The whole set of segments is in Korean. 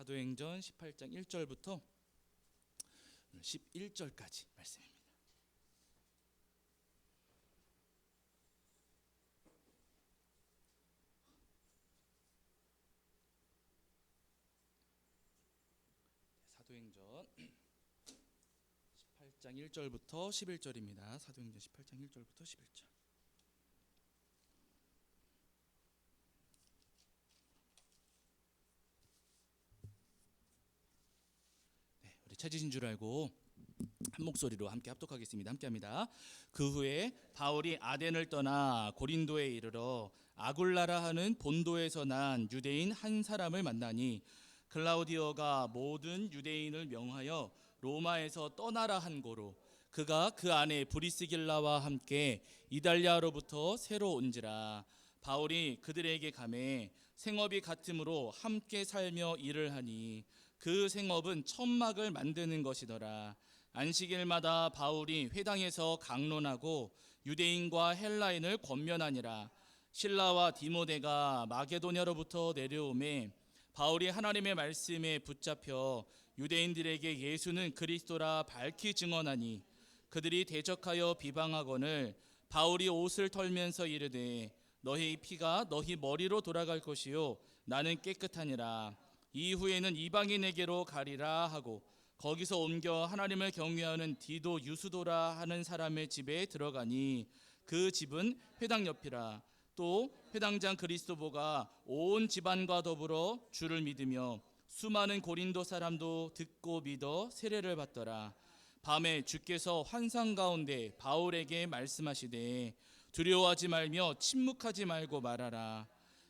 사도행전 18장 1절부터 11절까지 말씀입니다. 사도행전 18장 1절부터 11절입니다. 사도행전 18장 1절부터 11절. 우리 찾으신 줄 알고 한 목소리로 함께 합독하겠습니다. 함께합니다. 그 후에 바울이 아덴을 떠나 고린도에 이르러 아굴라라 하는 본도에서 난 유대인 한 사람을 만나니 클라우디오가 모든 유대인을 명하여 로마에서 떠나라 한 고로 그가 그 안에 브리스길라와 함께 이달리아로부터 새로 온지라. 바울이 그들에게 가매 생업이 같으므로 함께 살며 일을 하니 그 생업은 천막을 만드는 것이더라. 안식일마다 바울이 회당에서 강론하고 유대인과 헬라인을 권면하니라. 실라와 디모데가 마게도냐로부터 내려오매 바울이 하나님의 말씀에 붙잡혀 유대인들에게 예수는 그리스도라 밝히 증언하니 그들이 대적하여 비방하거늘 바울이 옷을 털면서 이르되 너희 피가 너희 머리로 돌아갈 것이요 나는 깨끗하니라. 이후에는 이방인에게로 가리라 하고 거기서 옮겨 하나님을 경외하는 디도 유수도라 하는 사람의 집에 들어가니 그 집은 회당 옆이라. 또 회당장 그리스도보가 온 집안과 더불어 주를 믿으며 수많은 고린도 사람도 듣고 믿어 세례를 받더라. 밤에 주께서 환상 가운데 바울에게 말씀하시되 두려워하지 말며 침묵하지 말고 말하라.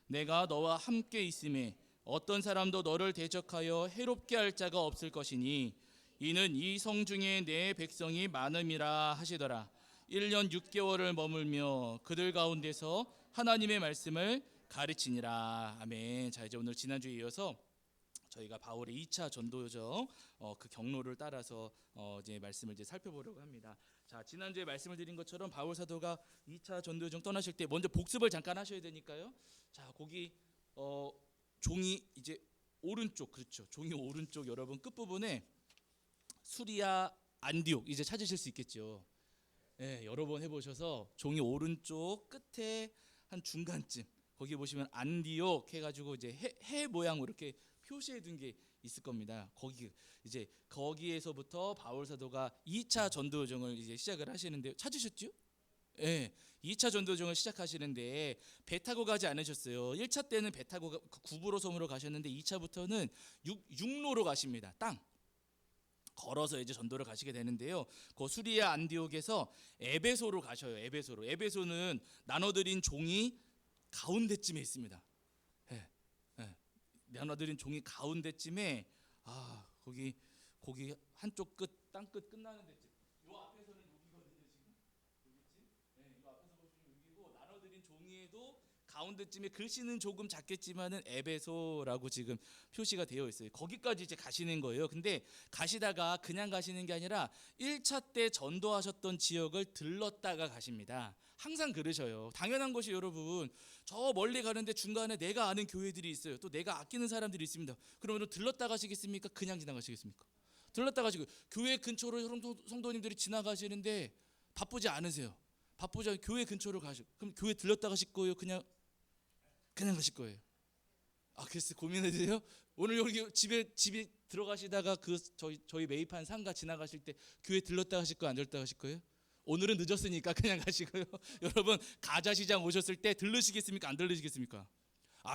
내가 너와 함께 있음에 어떤 사람도 너를 대적하여 해롭게 할 자가 없을 것이니 이는 이 성 중에 내 백성이 많음이라 하시더라. 1년 6개월을 머물며 그들 가운데서 하나님의 말씀을 가르치니라. 아멘. 자, 이제 오늘 지난주에 이어서 저희가 바울의 2차 전도 여정 그 경로를 따라서 이제 말씀을 이제 살펴보려고 합니다. 자, 지난주에 말씀을 드린 것처럼 바울 사도가 2차 전도 여정 떠나실 때 먼저 복습을 잠깐 하셔야 되니까요. 자, 거기 종이 이제 오른쪽, 그렇죠. 종이 오른쪽 여러분 끝부분에 수리아 안디옥 이제 찾으실 수 있겠죠. 네, 여러 번 해보셔서 종이 오른쪽 끝에 한 중간쯤 거기 보시면 안디옥 해가지고 이제 해 모양으로 이렇게 표시해 둔 게 있을 겁니다. 거기 이제 거기에서부터 바울 사도가 2차 전도 여정을 이제 시작을 하시는데 찾으셨죠? 예, 2차 전도 여정을 시작하시는데 배 타고 가지 않으셨어요. 1차 때는 배 타고 구부로 섬으로 가셨는데 2차부터는 육로로 가십니다. 땅 걸어서 이제 전도를 가시게 되는데요. 그 수리아 안디옥에서 에베소로 가셔요. 에베소는 나눠드린 종이 가운데쯤에 있습니다. 예, 예. 나눠드린 종이 가운데쯤에 거기 한쪽 끝 땅 끝 끝나는 데쯤. 요 앞에서는 여기거든요 지금. 여기쯤. 네, 요 앞에서 보시면 여기고 나눠드린 종이에도 가운데쯤에 글씨는 조금 작겠지만은 에베소라고 지금 표시가 되어 있어요. 거기까지 이제 가시는 거예요. 근데 가시다가 그냥 가시는 게 아니라 1차 때 전도하셨던 지역을 들렀다가 가십니다. 항상 그러셔요. 당연한 것이 여러분, 저 멀리 가는데 중간에 내가 아는 교회들이 있어요. 또 내가 아끼는 사람들이 있습니다. 그러면 들렀다 가시겠습니까? 그냥 지나가시겠습니까? 들렀다 가시고 교회 근처로 성도님들이 지나가시는데 바쁘지 않으세요. 바쁘지 않으면 교회 근처로 가시고 그럼 교회 들렀다 가실 거예요? 그냥 가실 거예요. 그래서 고민해도요. 오늘 여기 집에 들어가시다가 그 저희 매입한 상가 지나가실 때 교회 들렀다 가실 거예요? 안 들렀다 가실 거예요? 오늘은 늦었으니까 그냥 가시고요. 여러분 가자시장 오셨을 때 들르시겠습니까? 안 들르시겠습니까?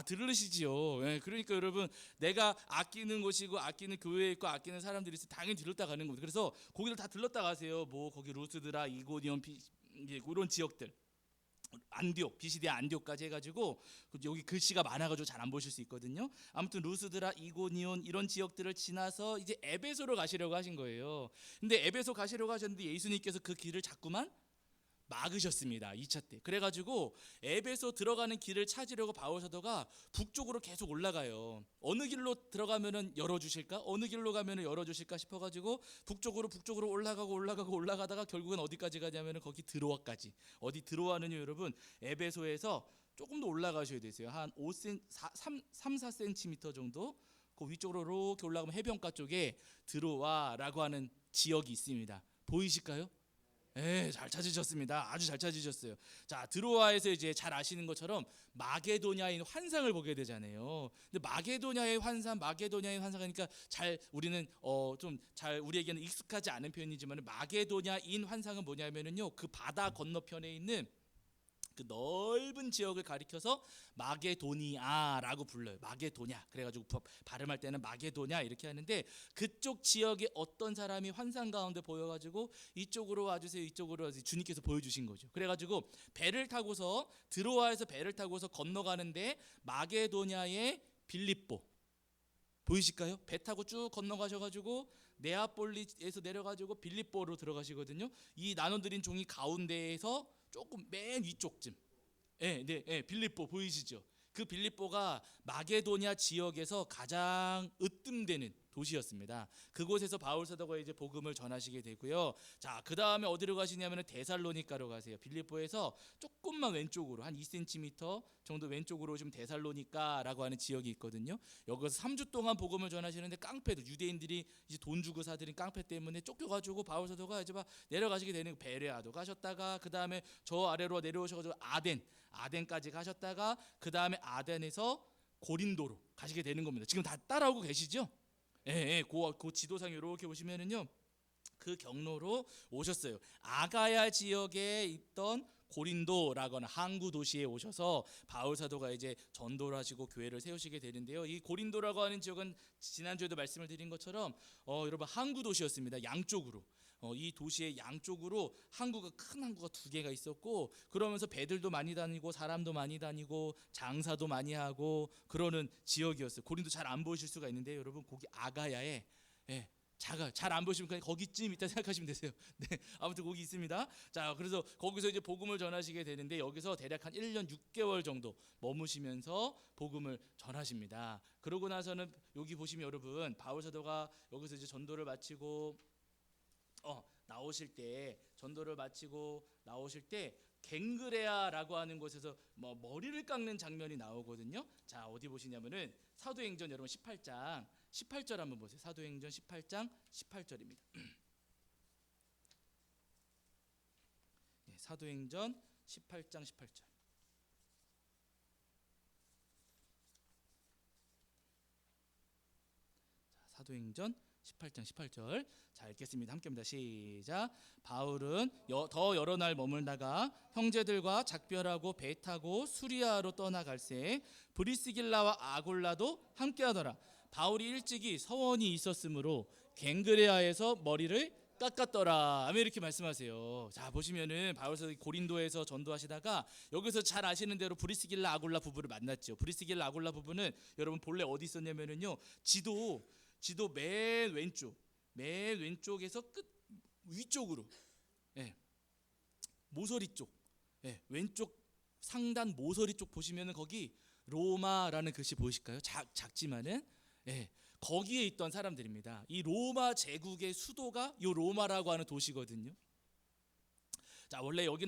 들르시지요. 예, 그러니까 여러분 내가 아끼는 곳이고 아끼는 교회에 있고 아끼는 사람들이 있으면 당연히 들렀다 가는 겁니다. 그래서 거기를 다 들렀다 가세요. 뭐 거기 루스드라, 이고니온, 이런 지역들. 안디옥, 비시디아 안디옥까지 해가지고 여기 글씨가 많아가지고 잘 안 보실 수 있거든요. 아무튼 루스드라, 이고니온 이런 지역들을 지나서 이제 에베소로 가시려고 하신 거예요. 근데 에베소 가시려고 하셨는데 예수님께서 그 길을 자꾸만 막으셨습니다. 2차 때. 그래가지고 에베소 들어가는 길을 찾으려고 바울 사도가 북쪽으로 계속 올라가요. 어느 길로 들어가면은 열어주실까? 어느 길로 가면은 열어주실까 싶어가지고 북쪽으로 올라가다가 결국은 어디까지 가냐면은 거기 드로아까지. 어디 드로아는요 여러분 에베소에서 조금 더 올라가셔야 되세요. 한 3, 4cm 정도 그 위쪽으로 이렇게 올라가면 해변가 쪽에 드로아라고 하는 지역이 있습니다. 보이실까요? 네, 잘 찾으셨습니다. 아주 잘 찾으셨어요. 자, 드로아에서 이제 잘 아시는 것처럼 마게도냐의 환상을 보게 되잖아요. 근데 마게도냐의 환상이니까 잘 우리는 좀 잘 우리에게는 익숙하지 않은 표현이지만 마게도냐인 환상은 뭐냐면은요, 그 바다 건너편에 있는 그 넓은 지역을 가리켜서 마게도니아라고 불러요. 마게도냐. 그래가지고 발음할 때는 마게도냐 이렇게 하는데, 그쪽 지역에 어떤 사람이 환상 가운데 보여가지고 이쪽으로 와주세요, 이쪽으로 와주세요, 주님께서 보여주신 거죠. 그래가지고 배를 타고서 드로아에서 배를 타고서 건너가는데 마게도냐의 빌립보 보이실까요? 배 타고 쭉 건너가셔가지고 네아폴리에서 내려가지고 빌립보로 들어가시거든요. 이 나눠드린 종이 가운데에서 조금 맨 위쪽쯤, 빌립보 보이시죠? 그 빌립보가 마게도냐 지역에서 가장 으뜸되는 도시였습니다. 그곳에서 바울 사도가 이제 복음을 전하시게 되고요. 자, 그 다음에 어디로 가시냐면은 데살로니가로 가세요. 빌립보에서 조금만 왼쪽으로 한 2cm 정도 왼쪽으로 오시면 데살로니가라고 하는 지역이 있거든요. 여기서 3주 동안 복음을 전하시는데 깡패들, 유대인들이 이제 돈 주고 사들인 깡패 때문에 쫓겨가지고 바울 사도가 이제 막 내려가시게 되는, 베레아도 가셨다가 그 다음에 저 아래로 내려오셔가지고 아덴까지 가셨다가 그 다음에 아덴에서 고린도로 가시게 되는 겁니다. 지금 다 따라오고 계시죠? 그 지도상 이렇게 보시면은요, 그 경로로 오셨어요. 아가야 지역에 있던 고린도라거나 항구 도시에 오셔서 바울 사도가 이제 전도를 하시고 교회를 세우시게 되는데요. 이 고린도라고 하는 지역은 지난주에도 말씀을 드린 것처럼 여러분 항구 도시였습니다. 양쪽으로. 이 도시의 양쪽으로 큰 항구가 2개가 있었고, 그러면서 배들도 많이 다니고 사람도 많이 다니고 장사도 많이 하고 그러는 지역이었어요. 고린도 잘 안 보실 수가 있는데 여러분, 거기 아가야에 잘 안 보시면 그냥 거기쯤 있다 생각하시면 되세요. 네, 아무튼 거기 있습니다. 자, 그래서 거기서 이제 복음을 전하시게 되는데, 여기서 대략 한 1년 6개월 정도 머무시면서 복음을 전하십니다. 그러고 나서는 여기 보시면 여러분, 바울 사도가 여기서 이제 전도를 마치고 나오실 때 갱그레아라고 하는 곳에서 머리를 깎는 장면이 나오거든요. 자, 어디 보시냐면은 사도행전 여러분 18장 18절 한번 보세요. 사도행전 18장 18절입니다. 사도행전 18장 18절. 사도행전 18장 18절. 자, 읽겠습니다. 함께입니다. 시작. 바울은 더 여러 날 머물다가 형제들과 작별하고 배 타고 수리아로 떠나갈새 브리스길라와 아골라도 함께하더라. 바울이 일찍이 서원이 있었으므로 갱그레아에서 머리를 깎았더라. 아멘. 이렇게 말씀하세요. 자, 보시면은 바울서 고린도에서 전도하시다가 여기서 잘 아시는 대로 브리스길라 아골라 부부를 만났죠. 브리스길라 아골라 부부는 여러분 본래 어디 있었냐면은요, 지도 맨 왼쪽에서 끝 위쪽으로, 모서리 쪽, 왼쪽 상단 모서리 쪽 보시면은 거기 로마라는 글씨 보이실까요? 작지만은 거기에 있던 사람들입니다. 이 로마 제국의 수도가 이 로마라고 하는 도시거든요. 자, 원래 여기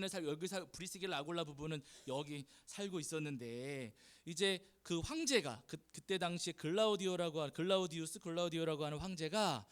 브리스길라 아골라 부부는 여기 살고 있었는데, 이제 그 황제가 그때 당시에 글라우디오라고 하는 황제가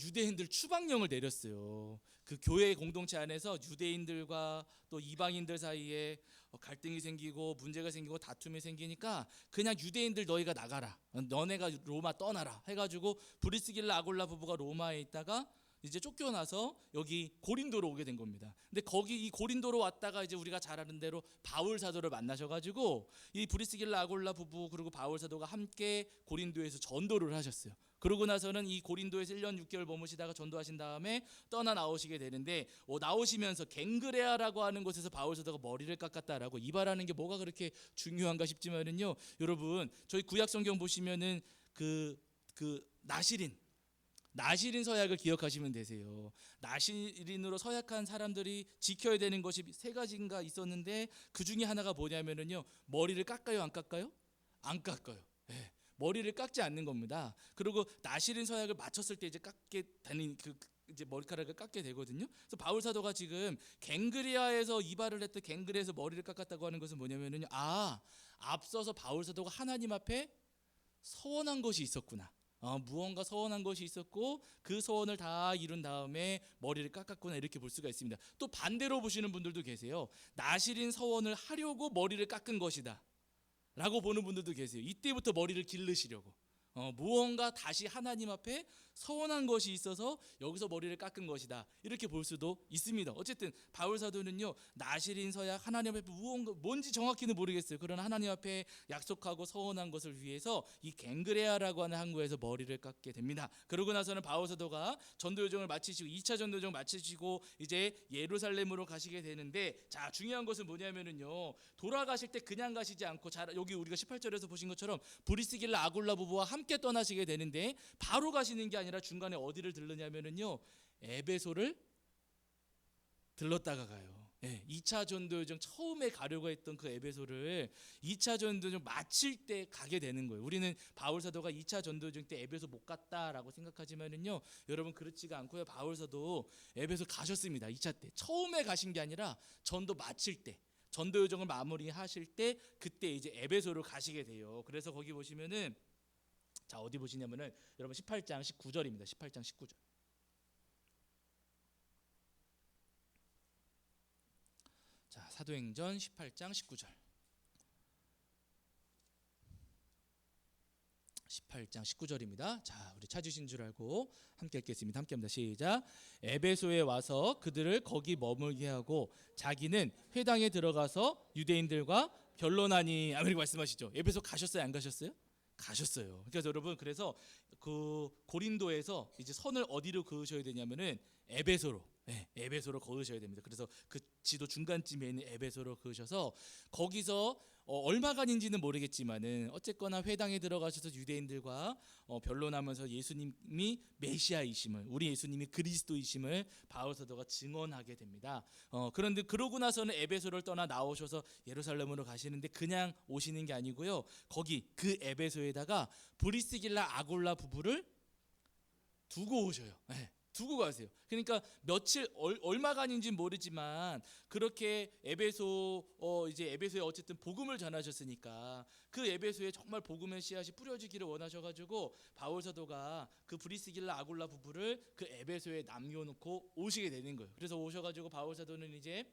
유대인들 추방령을 내렸어요. 그 교회 공동체 안에서 유대인들과 또 이방인들 사이에 갈등이 생기고 문제가 생기고 다툼이 생기니까 그냥 유대인들 너희가 나가라, 너네가 로마 떠나라 해가지고 브리스길라 아골라 부부가 로마에 있다가 이제 쫓겨나서 여기 고린도로 오게 된 겁니다. 근데 거기 이 고린도로 왔다가 이제 우리가 잘 아는 대로 바울 사도를 만나셔가지고 이 브리스길라 아골라 부부 그리고 바울 사도가 함께 고린도에서 전도를 하셨어요. 그러고 나서는 이 고린도에서 1년 6개월 머무시다가 전도하신 다음에 떠나 나오시게 되는데, 나오시면서 갱그레아라고 하는 곳에서 바울 사도가 머리를 깎았다라고 이발하는 게 뭐가 그렇게 중요한가 싶지만은요, 여러분 저희 구약 성경 보시면은 그 나시린 서약을 기억하시면 되세요. 나시린으로 서약한 사람들이 지켜야 되는 것이 3가지인가 있었는데, 그 중에 하나가 뭐냐면은요, 머리를 깎아요, 안 깎아요? 안 깎아요. 머리를 깎지 않는 겁니다. 그리고 나시린 서약을 마쳤을 때 이제 깎게 되는 이제 머리카락을 깎게 되거든요. 그래서 바울 사도가 지금 갱그레아에서 이발을 했던 갱그레아에서 머리를 깎았다고 하는 것은 뭐냐면은요, 앞서서 바울 사도가 하나님 앞에 서원한 것이 있었구나. 무언가 서원한 것이 있었고 그 서원을 다 이룬 다음에 머리를 깎았구나 이렇게 볼 수가 있습니다. 또 반대로 보시는 분들도 계세요. 나실인 서원을 하려고 머리를 깎은 것이다 라고 보는 분들도 계세요. 이때부터 머리를 기르시려고 무언가 다시 하나님 앞에 서원한 것이 있어서 여기서 머리를 깎은 것이다 이렇게 볼 수도 있습니다. 어쨌든 바울 사도는요, 나실인 서약 하나님 앞에 무언가 뭔지 정확히는 모르겠어요. 그러나 하나님 앞에 약속하고 서원한 것을 위해서 이 갱그레아라고 하는 항구에서 머리를 깎게 됩니다. 그러고 나서는 바울 사도가 전도 여정을 마치시고 2차 전도 여정 마치시고 이제 예루살렘으로 가시게 되는데, 자, 중요한 것은 뭐냐면은요, 돌아가실 때 그냥 가시지 않고, 자, 여기 우리가 18절에서 보신 것처럼 브리스길라 아굴라 부부와 함께 떠나시게 되는데, 바로 가시는 게 아니라 중간에 어디를 들르냐면은요, 에베소를 들렀다가 가요. 2차 전도여정 처음에 가려고 했던 그 에베소를 2차 전도여정 마칠 때 가게 되는 거예요. 우리는 바울 사도가 2차 전도여정 때 에베소 못 갔다라고 생각하지만은요, 여러분 그렇지가 않고요. 바울 사도 에베소 가셨습니다. 2차 때 처음에 가신 게 아니라 전도 마칠 때, 전도 여정을 마무리하실 때 그때 이제 에베소로 가시게 돼요. 그래서 거기 보시면은, 자, 어디 보시냐면은 여러분 18장 19절입니다. 18장 19절. 자, 사도행전 18장 19절. 18장 19절입니다. 자, 우리 찾으신 줄 알고 함께 읽겠습니다. 함께 합니다. 시작. 에베소에 와서 그들을 거기 머물게 하고 자기는 회당에 들어가서 유대인들과 변론하니. 아무리 말씀하시죠. 에베소 가셨어요? 안 가셨어요? 가셨어요. 그래서 여러분, 그래서 그 고린도에서 이제 선을 어디로 그으셔야 되냐면은 에베소로, 에베소로 그으셔야 됩니다. 그래서 그 지도 중간쯤에 있는 에베소로 그으셔서 거기서 얼마간인지는 모르겠지만은 어쨌거나 회당에 들어가셔서 유대인들과 변론하면서 예수님이 메시아이심을, 우리 예수님이 그리스도이심을 바울 사도가 증언하게 됩니다. 그런데 그러고 나서는 에베소를 떠나 나오셔서 예루살렘으로 가시는데, 그냥 오시는 게 아니고요, 거기 그 에베소에다가 브리스길라 아굴라 부부를 두고 오셔요. 두고 가세요. 그러니까 며칠 얼마간인지는 모르지만 그렇게 에베소 이제 에베소에 어쨌든 복음을 전하셨으니까 그 에베소에 정말 복음의 씨앗이 뿌려지기를 원하셔가지고 바울 사도가 그 브리스길라 아굴라 부부를 그 에베소에 남겨놓고 오시게 되는 거예요. 그래서 오셔가지고 바울 사도는 이제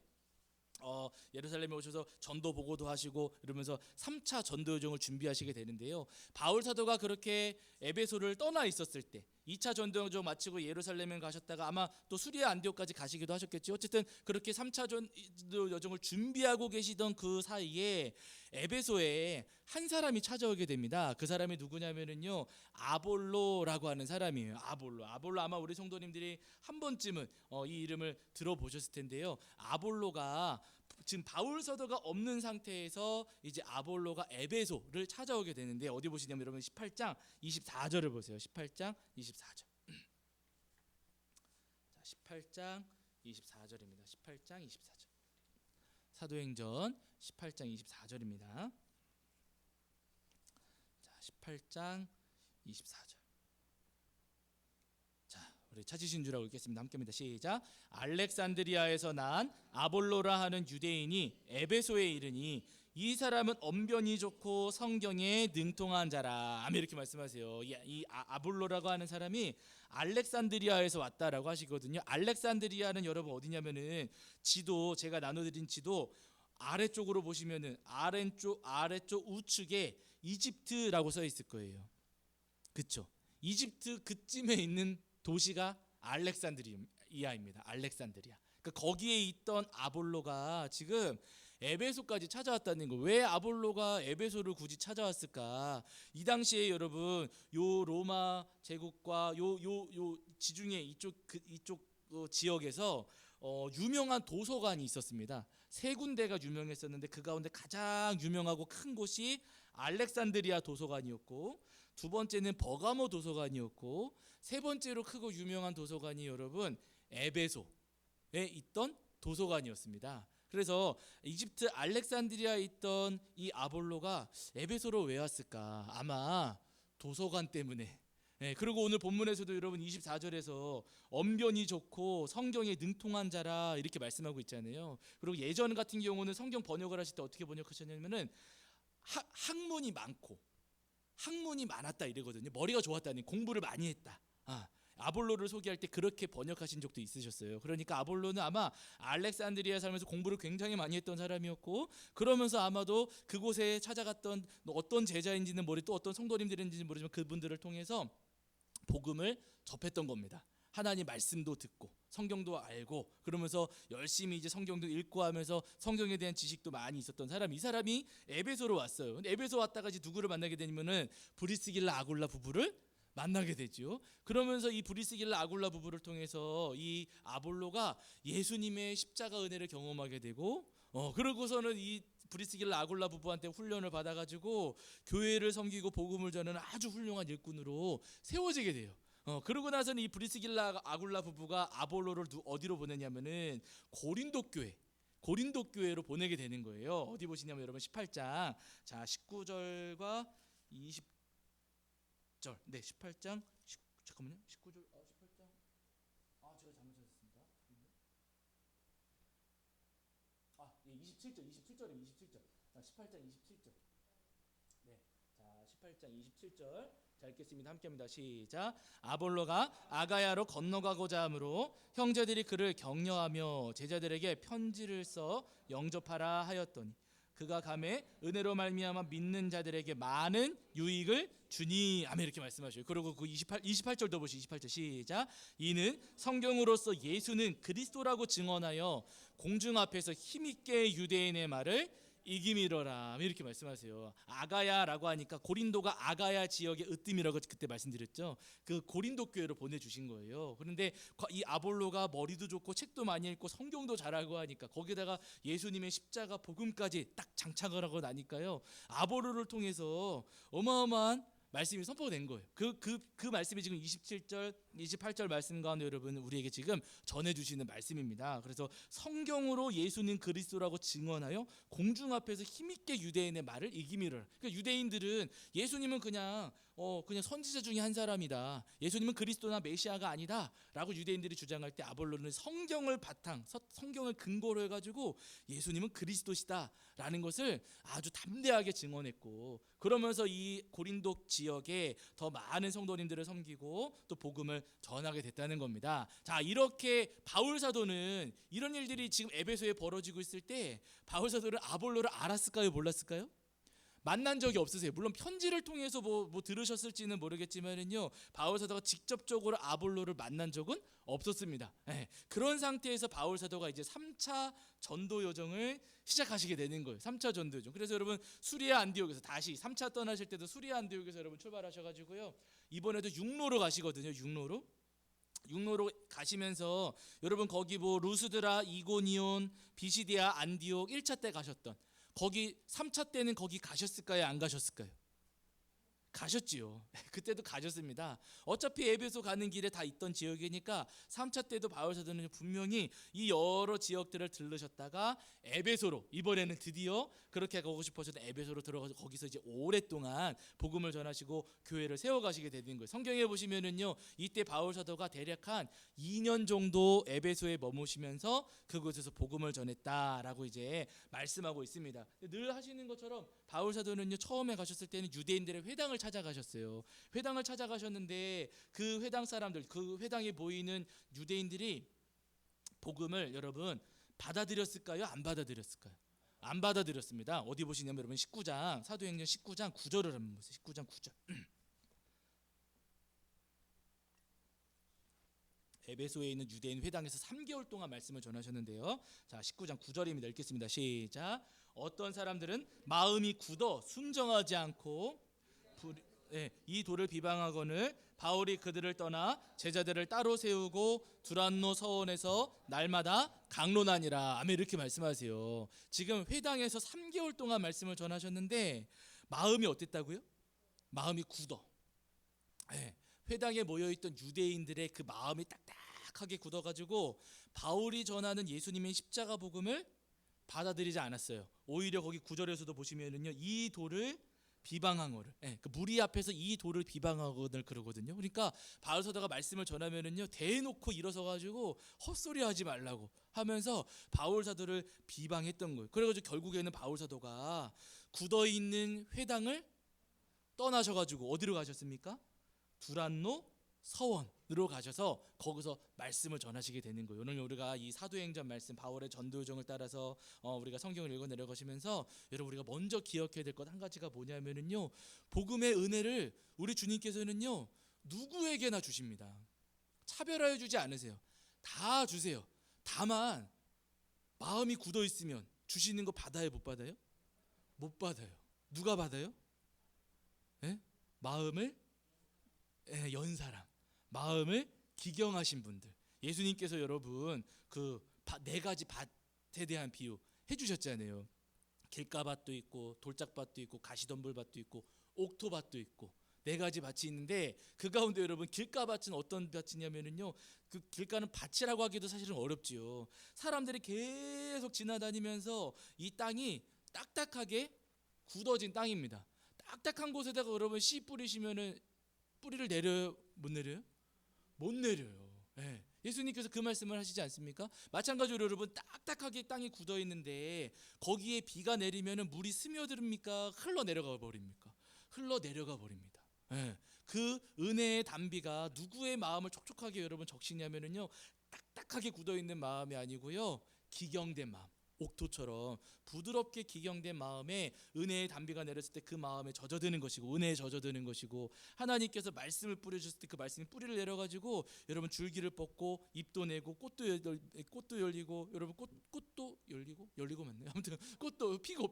예루살렘에 오셔서 전도 보고도 하시고 이러면서 3차 전도 여정을 준비하시게 되는데요. 바울 사도가 그렇게 에베소를 떠나 있었을 때 2차 전도 여정 마치고 예루살렘에 가셨다가 아마 또 수리아 안디옥까지 가시기도 하셨겠죠. 어쨌든 그렇게 3차 전도 여정을 준비하고 계시던 그 사이에 에베소에 한 사람이 찾아오게 됩니다. 그 사람이 누구냐면은요, 아볼로라고 하는 사람이에요. 아볼로 아마 우리 성도님들이 한 번쯤은 이 이름을 들어보셨을 텐데요. 아볼로가 지금 바울 사도가 없는 상태에서 이제 아볼로가 에베소를 찾아오게 되는데, 어디 보시냐면 여러분 18장 24절을 보세요. 18장 24절. 자, 18장 24절입니다. 18장 24절. 사도행전 18장 24절입니다. 자, 18장 24절. 자, 우리 찾으신 줄 알고 읽겠습니다. 함께입니다. 시작. 알렉산드리아에서 난 아볼로라 하는 유대인이 에베소에 이르니 이 사람은 언변이 좋고 성경에 능통한 자라. 아멘. 이렇게 말씀하세요. 이 아볼로라고 하는 사람이 알렉산드리아에서 왔다라고 하시거든요. 알렉산드리아는 여러분 어디냐면은 지도, 제가 나눠드린 지도 아래쪽으로 보시면은 아래쪽 우측에 이집트라고 써 있을 거예요. 그렇죠? 이집트 그쯤에 있는 도시가 알렉산드리아입니다. 알렉산드리아. 그러니까 거기에 있던 아볼로가 지금 에베소까지 찾아왔다는 거. 왜 아볼로가 에베소를 굳이 찾아왔을까? 이 당시에 여러분, 요 로마 제국과 요 지중해 이쪽 지역에서 유명한 도서관이 있었습니다. 세 군데가 유명했었는데 그 가운데 가장 유명하고 큰 곳이 알렉산드리아 도서관이었고, 두 번째는 버가모 도서관이었고, 세 번째로 크고 유명한 도서관이 여러분 에베소에 있던 도서관이었습니다. 그래서 이집트 알렉산드리아에 있던 이 아볼로가 에베소로 왜 왔을까? 아마 도서관 때문에. 그리고 오늘 본문에서도 여러분 24절에서 언변이 좋고 성경에 능통한 자라 이렇게 말씀하고 있잖아요. 그리고 예전 같은 경우는 성경 번역을 하실 때 어떻게 번역하셨냐면은 학문이 많고 학문이 많았다 이러거든요. 머리가 좋았다니 공부를 많이 했다. 아볼로를 소개할 때 그렇게 번역하신 적도 있으셨어요. 그러니까 아볼로는 아마 알렉산드리아 살면서 공부를 굉장히 많이 했던 사람이었고, 그러면서 아마도 그곳에 찾아갔던 어떤 제자인지는 모르, 또 어떤 성도님들인지는 모르지만 그분들을 통해서 복음을 접했던 겁니다. 하나님 말씀도 듣고 성경도 알고, 그러면서 열심히 이제 성경도 읽고 하면서 성경에 대한 지식도 많이 있었던 사람, 이 사람이 에베소로 왔어요. 근데 에베소 왔다가 이제 누구를 만나게 되냐면은 브리스길라 아굴라 부부를 만나게 되죠. 그러면서 이 브리스길라 아굴라 부부를 통해서 이 아볼로가 예수님의 십자가 은혜를 경험하게 되고, 그러고서는 이 브리스길라 아굴라 부부한테 훈련을 받아가지고 교회를 섬기고 복음을 전하는 아주 훌륭한 일꾼으로 세워지게 돼요. 그러고 나서는 이 브리스길라 아굴라 부부가 아볼로를 어디로 보내냐면은 고린도 교회로 보내게 되는 거예요. 어디 보시냐면 여러분 18장 자 19절과 20절, 네 18장 잠깐만요 19절 18장 제가 잘못 찾았습니다. 예, 27절입니다. 27절. 자 18장 27절. 네, 자 18장 27절. 자 읽겠습니다. 함께합니다. 시작. 아볼로가 아가야로 건너가고자 하므로 형제들이 그를 격려하며 제자들에게 편지를 써 영접하라 하였더니 그가 감에 은혜로 말미암아 믿는 자들에게 많은 유익을 주니. 아멘. 이렇게 말씀하셔요. 그리고 그 28절도 보시. 28절 시작. 이는 성경으로서 예수는 그리스도라고 증언하여 공중 앞에서 힘있게 유대인의 말을 이기미러라. 이렇게 말씀하세요. 아가야라고 하니까 고린도가 아가야 지역의 으뜸이라고 그때 말씀드렸죠. 그 고린도 교회로 보내주신 거예요. 그런데 이 아볼로가 머리도 좋고 책도 많이 읽고 성경도 잘 알고 하니까 거기다가 예수님의 십자가 복음까지 딱 장착을 하고 나니까요, 아볼로를 통해서 어마어마한 말씀이 선포된 거예요. 그 말씀이 지금 27절, 28절 말씀 가운데 여러분 우리에게 지금 전해주시는 말씀입니다. 그래서 성경으로 예수는 그리스도라고 증언하여 공중 앞에서 힘있게 유대인의 말을 이기미를. 그러니까 유대인들은 예수님은 그냥 선지자 중에 한 사람이다, 예수님은 그리스도나 메시아가 아니다라고 유대인들이 주장할 때 아볼로는 성경을 성경을 근거로 해가지고 예수님은 그리스도시다라는 것을 아주 담대하게 증언했고, 그러면서 이 고린도 지역에 더 많은 성도님들을 섬기고 또 복음을 전하게 됐다는 겁니다. 자, 이렇게 바울 사도는 이런 일들이 지금 에베소에 벌어지고 있을 때 바울 사도는 아볼로를 알았을까요, 몰랐을까요? 만난 적이 없으세요. 물론 편지를 통해서 뭐 들으셨을지는 모르겠지만은요, 바울 사도가 직접적으로 아볼로를 만난 적은 없었습니다. 그런 상태에서 바울 사도가 이제 3차 전도 여정을 시작하시게 되는 거예요. 3차 전도 여정. 그래서 여러분 수리아 안디옥에서 다시 3차 떠나실 때도 수리아 안디옥에서 여러분 출발하셔가지고요, 이번에도 육로로 가시거든요. 육로로 가시면서 여러분 거기 뭐 루스드라, 이고니온, 비시디아, 안디옥 1차 때 가셨던 거기 3차 때는 거기 가셨을까요? 안 가셨을까요? 가셨지요. 그때도 가셨습니다. 어차피 에베소 가는 길에 다 있던 지역이니까 3차 때도 바울 사도는 분명히 이 여러 지역들을 들르셨다가 에베소로, 이번에는 드디어 그렇게 가고 싶어서 에베소로 들어가서 거기서 이제 오랫동안 복음을 전하시고 교회를 세워가시게 되는 거예요. 성경에 보시면은요, 이때 바울 사도가 대략 한 2년 정도 에베소에 머무시면서 그곳에서 복음을 전했다라고 이제 말씀하고 있습니다. 늘 하시는 것처럼 바울 사도는요, 처음에 가셨을 때는 유대인들의 회당을 찾아가셨어요. 회당을 찾아가셨는데 그 회당 사람들, 그 회당에 모이는 유대인들이 복음을 여러분 받아들였을까요? 안 받아들였을까요? 안 받아들였습니다. 어디 보시냐면 여러분 19장, 사도행전 19장 9절을 한번 보세요. 19장 9절. 에베소에 있는 유대인 회당에서 3개월 동안 말씀을 전하셨는데요. 자, 19장 9절입니다. 읽겠습니다. 시작. 어떤 사람들은 마음이 굳어 순정하지 않고 이 돌을 비방하거늘 바울이 그들을 떠나 제자들을 따로 세우고 두란노 서원에서 날마다 강론하니라. 아멘. 이렇게 말씀하세요. 지금 회당에서 3개월 동안 말씀을 전하셨는데 마음이 어땠다고요? 마음이 굳어. 회당에 모여있던 유대인들의 그 마음이 딱딱하게 굳어가지고 바울이 전하는 예수님의 십자가 복음을 받아들이지 않았어요. 오히려 거기 9절에서도 보시면은요, 이 돌을 비방하거늘, 그 무리 앞에서 이 돌을 비방하거늘 그러거든요. 그러니까 바울 사도가 말씀을 전하면은요, 대놓고 일어서가지고 헛소리하지 말라고 하면서 바울 사도를 비방했던 거예요. 그래가지고 결국에는 바울 사도가 굳어있는 회당을 떠나셔가지고 어디로 가셨습니까? 두란노 서원으로 가셔서 거기서 말씀을 전하시게 되는 거예요. 오늘 우리가 이 사도행전 말씀 바울의 전도 요정을 따라서 우리가 성경을 읽어 내려가시면서 여러분 우리가 먼저 기억해야 될 것 한 가지가 뭐냐면은요, 복음의 은혜를 우리 주님께서는요 누구에게나 주십니다. 차별하여 주지 않으세요. 다 주세요. 다만 마음이 굳어 있으면 주시는 거 받아요, 못 받아요? 못 받아요. 누가 받아요? 예? 마음을 연 사람, 마음을 기경하신 분들. 예수님께서 여러분 그 네 가지 밭에 대한 비유 해주셨잖아요. 길가밭도 있고 돌짝밭도 있고 가시덤불밭도 있고 옥토밭도 있고 네 가지 밭이 있는데 그 가운데 여러분 길가밭은 어떤 밭이냐면은요, 그 길가는 밭이라고 하기도 사실은 어렵지요. 사람들이 계속 지나다니면서 이 땅이 딱딱하게 굳어진 땅입니다. 딱딱한 곳에다가 여러분 씨 뿌리시면은 뿌리를 내려요? 못 내려요? 못 내려요. 예. 예수님께서 그 말씀을 하시지 않습니까? 마찬가지로 여러분 딱딱하게 땅이 굳어 있는데 거기에 비가 내리면은 물이 스며듭니까? 흘러내려가 버립니까? 흘러내려가 버립니다. 예. 그 은혜의 단비가 누구의 마음을 촉촉하게 여러분 적시냐면은요, 딱딱하게 굳어 있는 마음이 아니고요, 기경된 마음, 옥토처럼 부드럽게 기경된 마음에 은혜의 단비가 내렸을 때 그 마음에 젖어드는 것이고, 은혜에 젖어드는 것이고, 하나님께서 말씀을 뿌려주셨을 때 그 말씀이 뿌리를 내려가지고 여러분 줄기를 뻗고 잎도 내고 꽃도 열리고 여러분 꽃도 열리고 맞나요? 아무튼 꽃도 피고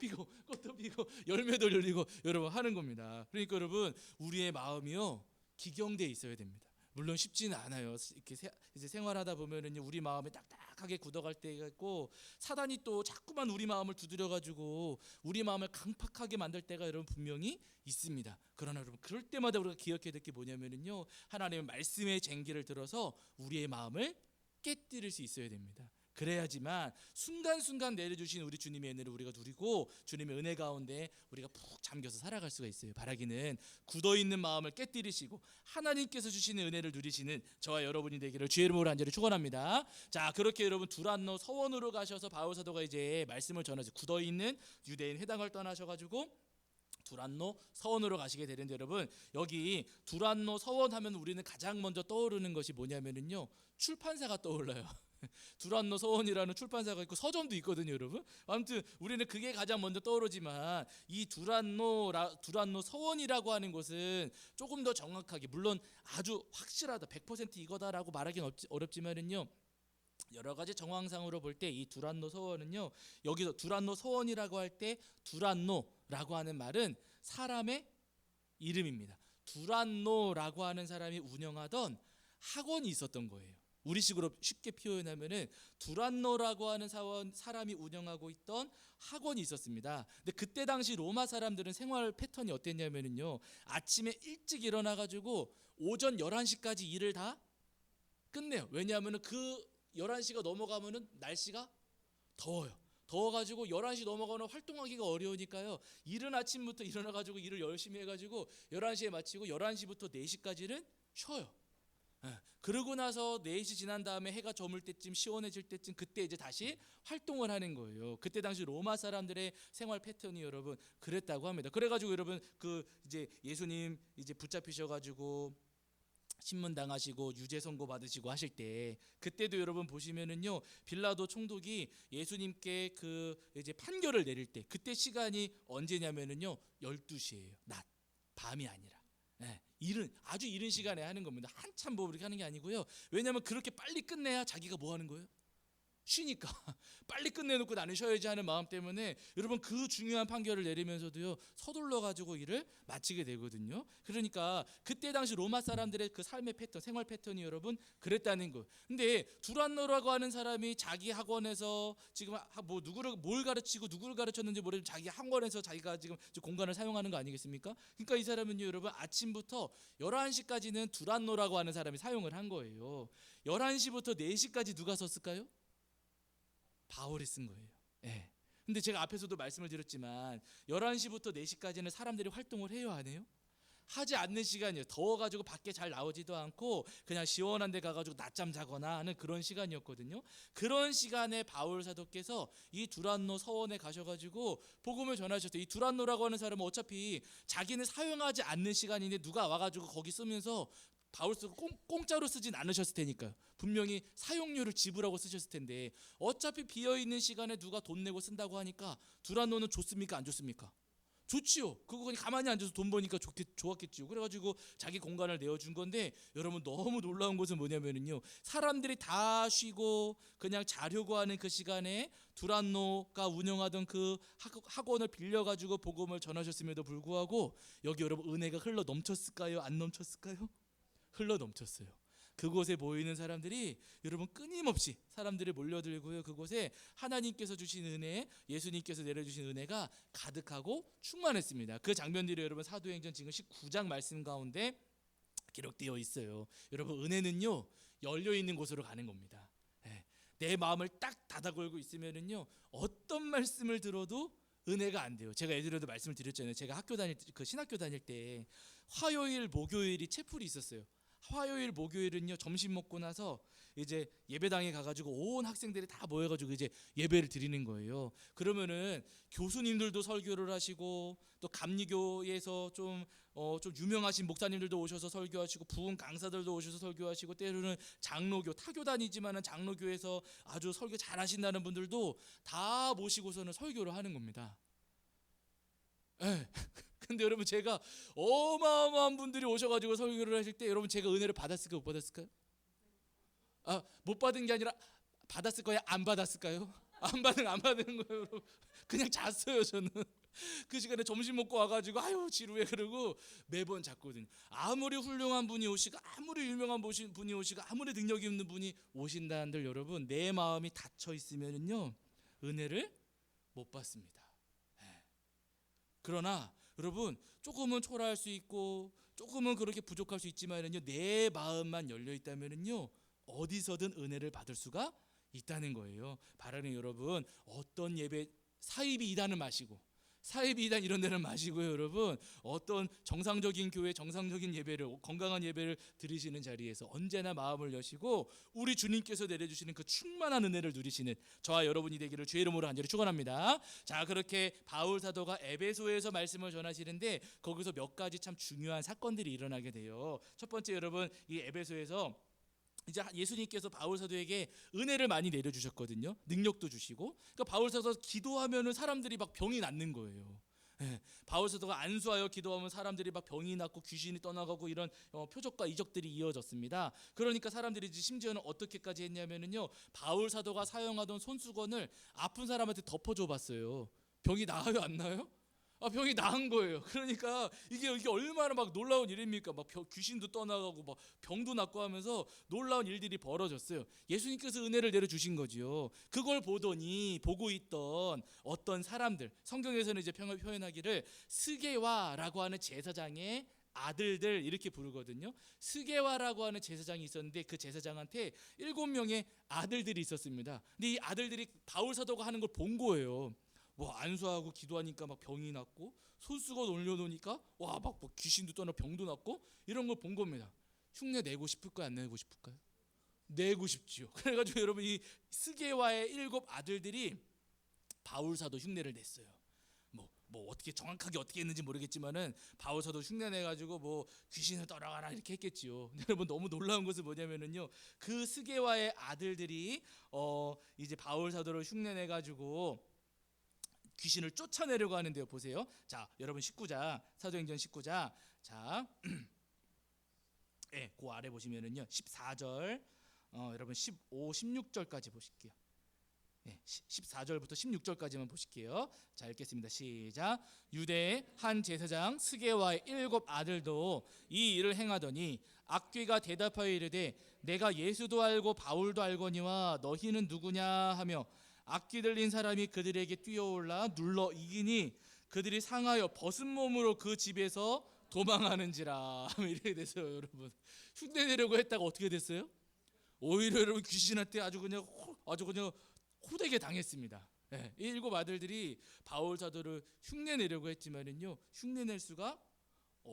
꽃도 피고 열매도 열리고 여러분 하는 겁니다. 그러니까 여러분 우리의 마음이요 기경돼 있어야 됩니다. 물론 쉽지는 않아요. 이렇게 이제 생활하다 보면은 우리 마음이 딱딱하게 굳어갈 때가 있고, 사단이 또 자꾸만 우리 마음을 두드려가지고 우리 마음을 강팍하게 만들 때가 여러분 분명히 있습니다. 그러나 여러분 그럴 때마다 우리가 기억해야 될 게 뭐냐면은요, 하나님의 말씀의 쟁기를 들어서 우리의 마음을 깨뜨릴 수 있어야 됩니다. 그래야지만 순간순간 내려주신 우리 주님의 은혜를 우리가 누리고 주님의 은혜 가운데 우리가 푹 잠겨서 살아갈 수가 있어요. 바라기는 굳어있는 마음을 깨뜨리시고 하나님께서 주시는 은혜를 누리시는 저와 여러분이 되기를 주의 이름으로 간절히 축원합니다. 자, 그렇게 여러분 두란노 서원으로 가셔서 바울 사도가 이제 말씀을 전하죠. 굳어있는 유대인 회당을 떠나셔가지고 두란노 서원으로 가시게 되는데, 여러분 여기 두란노 서원 하면 우리는 가장 먼저 떠오르는 것이 뭐냐면은요, 출판사가 떠올라요. 두란노 서원이라는 출판사가 있고 서점도 있거든요, 여러분. 아무튼 우리는 그게 가장 먼저 떠오르지만 이 두란노 서원이라고 하는 것은 조금 더 정확하게, 물론 아주 확실하다 100% 이거다라고 말하기는 어렵지만은요, 여러 가지 정황상으로 볼 때 이 두란노 서원은요, 여기서 두란노 서원이라고 할 때 두란노라고 하는 말은 사람의 이름입니다. 두란노라고 하는 사람이 운영하던 학원이 있었던 거예요. 우리식으로 쉽게 표현하면은 두란노라고 하는 사람이 운영하고 있던 학원이 있었습니다. 근데 그때 당시 로마 사람들은 생활 패턴이 어땠냐면은요, 아침에 일찍 일어나 가지고 오전 11시까지 일을 다 끝내요. 왜냐하면은 그 11시가 넘어가면은 날씨가 더워요. 더워가지고 11시 넘어가면 활동하기가 어려우니까요, 이른 아침부터 일어나가지고 일을 열심히 해가지고 11시에 마치고 11시부터 4시까지는 쉬어요. 그러고 나서 4시 지난 다음에 해가 저물 때쯤, 시원해질 때쯤, 그때 이제 다시 활동을 하는 거예요. 그때 당시 로마 사람들의 생활 패턴이 여러분 그랬다고 합니다. 그래가지고 여러분 그 이제 예수님 이제 붙잡히셔가지고 신문 당하시고 유죄 선고 받으시고 하실 때, 그때도 여러분 보시면은요, 빌라도 총독이 예수님께 그 이제 판결을 내릴 때 그때 시간이 언제냐면은요 12시예요. 낮, 밤이 아니라. 아주 이른 시간에 하는 겁니다. 한참 뭐 그렇게 하는 게 아니고요. 왜냐하면 그렇게 빨리 끝내야 자기가 뭐 하는 거예요? 쉬니까 빨리 끝내놓고 나는 쉬어야지 하는 마음 때문에 여러분 그 중요한 판결을 내리면서도요 서둘러 가지고 일을 마치게 되거든요. 그러니까 그때 당시 로마 사람들의 그 삶의 패턴, 생활 패턴이 여러분 그랬다는 거. 근데 두란노라고 하는 사람이 자기 학원에서 지금 뭐 누구를 뭘 가르치고 누구를 가르쳤는지 모르지만 자기 학원에서 자기가 지금 공간을 사용하는 거 아니겠습니까? 그러니까 이 사람은요 여러분 아침부터 11시까지는 두란노라고 하는 사람이 사용을 한 거예요. 11시부터 4시까지 누가 썼을까요? 바울이 쓴 거예요. 근데 제가 앞에서도 말씀을 드렸지만 11시부터 4시까지는 사람들이 활동을 해요, 안 해요? 하지 않는 시간이에요. 더워가지고 밖에 잘 나오지도 않고 그냥 시원한 데 가가지고 낮잠 자거나 하는 그런 시간이었거든요. 그런 시간에 바울 사도께서 이 두란노 서원에 가셔가지고 복음을 전하셨어요. 이 두란노라고 하는 사람은 어차피 자기는 사용하지 않는 시간인데 누가 와가지고 거기 쓰면서 바울 쓰고 공짜로 쓰진 않으셨을 테니까요. 분명히 사용료를 지불하고 쓰셨을 텐데 어차피 비어있는 시간에 누가 돈 내고 쓴다고 하니까 두란노는 좋습니까 안 좋습니까? 좋지요. 그거 그냥 가만히 앉아서 돈 버니까 좋았겠지요. 그래가지고 자기 공간을 내어준 건데 여러분 너무 놀라운 것은 뭐냐면요, 사람들이 다 쉬고 그냥 자려고 하는 그 시간에 두란노가 운영하던 그 학원을 빌려가지고 복음을 전하셨음에도 불구하고 여기 여러분 은혜가 흘러 넘쳤을까요? 안 넘쳤을까요? 흘러 넘쳤어요. 그곳에 모이는 사람들이 여러분 끊임없이 사람들이 몰려들고요. 그곳에 하나님께서 주신 은혜, 예수님께서 내려주신 은혜가 가득하고 충만했습니다. 그 장면들이 여러분 사도행전 지금 19장 말씀 가운데 기록되어 있어요. 여러분 은혜는요 열려 있는 곳으로 가는 겁니다. 내 마음을 딱 닫아 걸고 있으면은요 어떤 말씀을 들어도 은혜가 안 돼요. 제가 예전에도 말씀을 드렸잖아요. 제가 학교 다닐 그 신학교 다닐 때 화요일, 목요일이 채플이 있었어요. 화요일, 목요일은요 점심 먹고 나서 이제 예배당에 가가지고 온 학생들이 다 모여가지고 이제 예배를 드리는 거예요. 그러면은 교수님들도 설교를 하시고 또 감리교에서 좀 유명하신 목사님들도 오셔서 설교하시고 부흥 강사들도 오셔서 설교하시고 때로는 장로교 타교단이지만은 장로교에서 아주 설교 잘하신다는 분들도 다 모시고서는 설교를 하는 겁니다. 예. 근데 여러분 제가 어마어마한 분들이 오셔가지고 설교를 하실 때 여러분 제가 은혜를 받았을까요? 못 받았을까요? 못 받은 게 아니라 받았을 거야? 안 받았을까요? 안 받은 거예요. 여러분. 그냥 잤어요 저는. 그 시간에 점심 먹고 와가지고 아유 지루해 그러고 매번 잤거든요. 아무리 훌륭한 분이 오시고 아무리 유명한 분이 오시고 아무리 능력 있는 분이 오신다 한들 여러분 내 마음이 닫혀 있으면은요 은혜를 못 받습니다. 그러나 여러분 조금은 초라할 수 있고 조금은 그렇게 부족할 수 있지만은요 내 마음만 열려 있다면은요 어디서든 은혜를 받을 수가 있다는 거예요. 바라는 여러분 어떤 예배 사이비 이단은 마시고 사이비 이단 이런 데는 마시고요 여러분 어떤 정상적인 교회 정상적인 예배를 건강한 예배를 드리시는 자리에서 언제나 마음을 여시고 우리 주님께서 내려주시는 그 충만한 은혜를 누리시는 저와 여러분이 되기를 주의 이름으로 간절히 축원합니다. 자 그렇게 바울 사도가 에베소에서 말씀을 전하시는데 거기서 몇 가지 참 중요한 사건들이 일어나게 돼요. 첫 번째 여러분 이 에베소에서 이제 예수님께서 바울 사도에게 은혜를 많이 내려주셨거든요. 능력도 주시고. 그러니까 바울 사도가 기도하면은 사람들이 막 병이 낫는 거예요. 바울 사도가 안수하여 기도하면 사람들이 막 병이 낫고 귀신이 떠나가고 이런 표적과 이적들이 이어졌습니다. 그러니까 사람들이 심지어는 어떻게까지 했냐면은요. 바울 사도가 사용하던 손수건을 아픈 사람한테 덮어줘 봤어요. 병이 나아요, 안 나아요? 병이 나은 거예요. 그러니까 이게 얼마나 막 놀라운 일입니까? 막 귀신도 떠나가고 막 병도 낫고 하면서 놀라운 일들이 벌어졌어요. 예수님께서 은혜를 내려 주신 거지요. 그걸 보고 있던 어떤 사람들, 성경에서는 이제 표현하기를 스게와라고 하는 제사장의 아들들 이렇게 부르거든요. 스게와라고 하는 제사장이 있었는데 그 제사장한테 7명의 아들들이 있었습니다. 근데 이 아들들이 바울 사도가 하는 걸 본 거예요. 뭐 안수하고 기도하니까 막 병이 낫고 손수건 올려놓으니까 와 막 귀신도 떠나 병도 낫고 이런 걸 본 겁니다. 흉내 내고 싶을까요? 안 내고 싶을까요? 내고 싶지요. 그래가지고 여러분 이 스게와의 7 아들들이 바울 사도 흉내를 냈어요. 뭐 어떻게 정확하게 어떻게 했는지 모르겠지만은 바울 사도 흉내 내가지고 뭐 귀신을 떠나가라 이렇게 했겠지요. 근데 여러분 너무 놀라운 것은 뭐냐면은요 그 스게와의 아들들이 이제 바울 사도를 흉내 내가지고 귀신을 쫓아내려고 하는데요. 보세요. 자, 여러분 19장 사도행전 19장 자, 그 아래 보시면은요 14절 여러분 15, 16절까지 보실게요. 14절부터 16절까지만 보실게요. 자 읽겠습니다. 시작. 유대의 한 제사장 스게와의 7 아들도 이 일을 행하더니 악귀가 대답하여 이르되 내가 예수도 알고 바울도 알거니와 너희는 누구냐 하며 악귀 들린 사람이 그들에게 뛰어올라 눌러 이기니 그들이 상하여 벗은 몸으로 그 집에서 도망하는지라. 이렇게 됐어요. 여러분 흉내 내려고 했다가 어떻게 됐어요? 오히려 여러분 귀신한테 아주 그냥 호되게 당했습니다. 이 7 아들들이 바울 사도를 흉내 내려고 했지만은요 흉내 낼 수가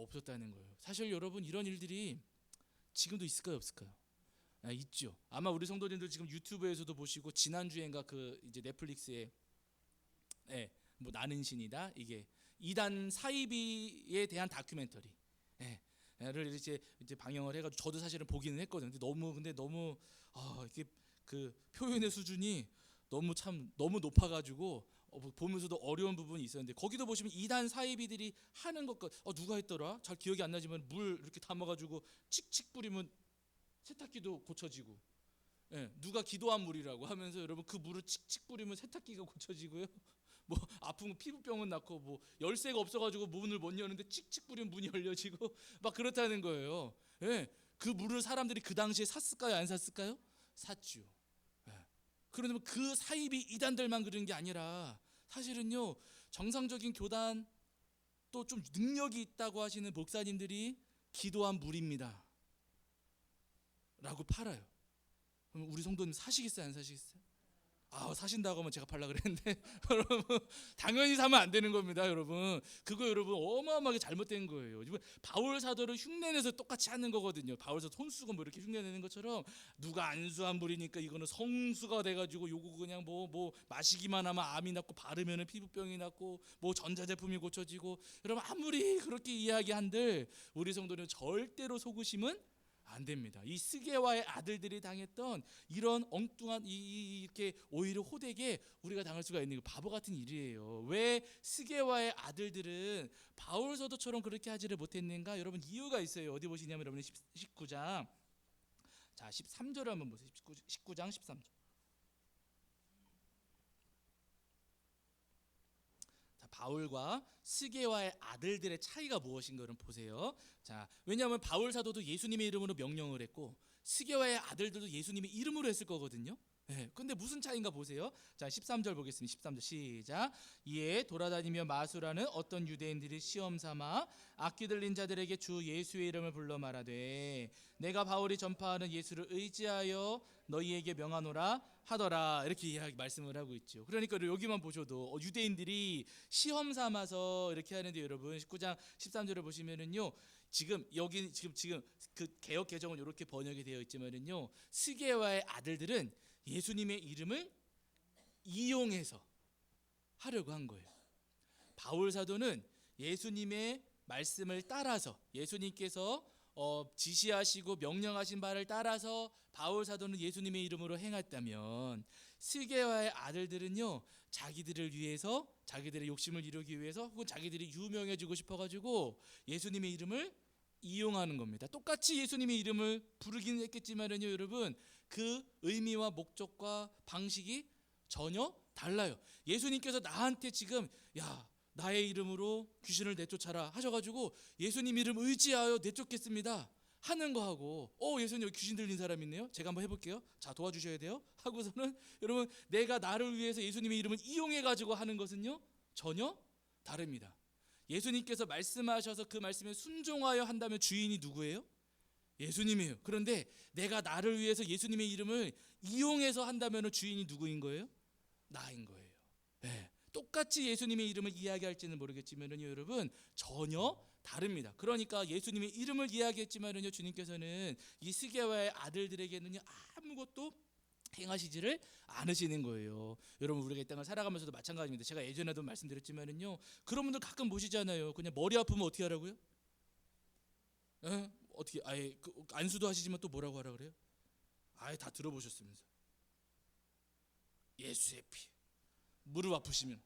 없었다는 거예요. 사실 여러분 이런 일들이 지금도 있을까요, 없을까요? 있죠. 아마 우리 성도님들 지금 유튜브에서도 보시고 지난주엔가 그 이제 넷플릭스에 뭐 나는 신이다 이게 이단 사이비에 대한 다큐멘터리 를 이제 방영을 해가지고 저도 사실은 보기는 했거든요. 근데 너무 이게 그 표현의 수준이 너무 높아가지고 보면서도 어려운 부분이 있었는데 거기도 보시면 이단 사이비들이 하는 것과 누가 했더라? 잘 기억이 안 나지만 물 이렇게 담아가지고 칙칙 뿌리면 세탁기도 고쳐지고 누가 기도한 물이라고 하면서 여러분 그 물을 칙칙 뿌리면 세탁기가 고쳐지고요. 뭐 아픈 피부병은 낫고 뭐 열쇠가 없어가지고 문을 못 여는데 칙칙 뿌리면 문이 열려지고 막 그렇다는 거예요. 그 물을 사람들이 그 당시에 샀을까요, 안 샀을까요? 샀죠. 그러면 그 사이비 이단들만 그런 게 아니라 사실은요 정상적인 교단 또 좀 능력이 있다고 하시는 목사님들이 기도한 물입니다 라고 팔아요. 그럼 우리 성도님 사시겠어요, 안 사시겠어요? 사신다고 하면 제가 팔라 그랬는데 여러분 당연히 사면 안 되는 겁니다. 여러분 그거 여러분 어마어마하게 잘못된 거예요. 바울 사도를 흉내내서 똑같이 하는 거거든요. 바울 사도 손수건 뭐 이렇게 흉내내는 것처럼 누가 안수한 물이니까 이거는 성수가 돼가지고 요거 그냥 뭐 마시기만 하면 암이 낫고 바르면은 피부병이 낫고 뭐 전자제품이 고쳐지고 여러분 아무리 그렇게 이야기한들 우리 성도는 절대로 속으시면 안 됩니다. 이 스게와의 아들들이 당했던 이런 엉뚱한 이렇게 오히려 호되게 우리가 당할 수가 있는 바보 같은 일이에요. 왜 스게와의 아들들은 바울 사도처럼 그렇게 하지를 못했는가? 여러분 이유가 있어요. 어디 보시냐면 여러분 19장 자 13절을 한번 보세요. 19장 13절. 바울과 스게와의 아들들의 차이가 무엇인가를 보세요. 자, 왜냐하면 바울 사도도 예수님의 이름으로 명령을 했고 스게와의 아들들도 예수님의 이름으로 했을 거거든요. 근데 무슨 차이인가 보세요. 자, 13절 보겠습니다. 13절 시작. 이에 돌아다니며 마술하는 어떤 유대인들이 시험 삼아 악기 들린 자들에게 주 예수의 이름을 불러 말하되 내가 바울이 전파하는 예수를 의지하여 너희에게 명하노라 하더라. 이렇게 말씀을 하고 있죠. 그러니까 여기만 보셔도 유대인들이 시험 삼아서 이렇게 하는데 여러분 19장 13절을 보시면은요. 지금 그 개역 개정은 이렇게 번역이 되어 있지만은요. 스게와의 아들들은 예수님의 이름을 이용해서 하려고 한 거예요. 바울 사도는 예수님의 말씀을 따라서 예수님께서 지시하시고 명령하신 바를 따라서 바울 사도는 예수님의 이름으로 행했다면 스게와의 아들들은요 자기들을 위해서 자기들의 욕심을 이루기 위해서 혹은 자기들이 유명해지고 싶어가지고 예수님의 이름을 이용하는 겁니다. 똑같이 예수님의 이름을 부르긴 했겠지만은요 여러분 그 의미와 목적과 방식이 전혀 달라요. 예수님께서 나한테 지금 나의 이름으로 귀신을 내쫓아라 하셔가지고 예수님 이름 의지하여 내쫓겠습니다 하는 거하고 예수님 여기 귀신 들린 사람 있네요. 제가 한번 해볼게요. 자 도와주셔야 돼요. 하고서는 여러분 내가 나를 위해서 예수님의 이름을 이용해가지고 하는 것은요 전혀 다릅니다. 예수님께서 말씀하셔서 그 말씀에 순종하여 한다면 주인이 누구예요? 예수님이에요. 그런데 내가 나를 위해서 예수님의 이름을 이용해서 한다면 주인이 누구인 거예요? 나인 거예요. 똑같이 예수님의 이름을 이야기할지는 모르겠지만요 여러분 전혀 다릅니다. 그러니까 예수님의 이름을 이야기했지만요 주님께서는 이 스게와의 아들들에게는요 아무것도 행하시지를 않으시는 거예요. 여러분 우리가 이 땅을 살아가면서도 마찬가지입니다. 제가 예전에도 말씀드렸지만은요 그런 분들 가끔 보시잖아요. 그냥 머리 아프면 어떻게 하라고요? 어떻게 안수도 하시지만 또 뭐라고 하라 그래요? 다 들어보셨으면서 예수의 피. 무릎 아프시면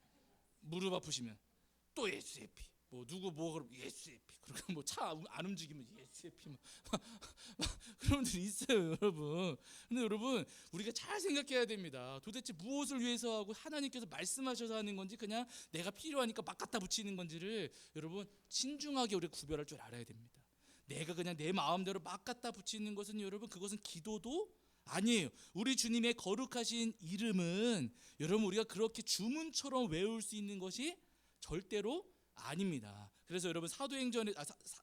또 예수의 피. 누구 그럼 예수의 피. 그리고 차 안 움직이면 예수의 피. 그런 분들이 있어요, 여러분. 근데 여러분 우리가 잘 생각해야 됩니다. 도대체 무엇을 위해서 하고 하나님께서 말씀하셔서 하는 건지 그냥 내가 필요하니까 막 갖다 붙이는 건지를 여러분 신중하게 우리가 구별할 줄 알아야 됩니다. 내가 그냥 내 마음대로 막 갖다 붙이는 것은 여러분 그것은 기도도 아니에요. 우리 주님의 거룩하신 이름은 여러분 우리가 그렇게 주문처럼 외울 수 있는 것이 절대로 아닙니다. 그래서 여러분 사도행전에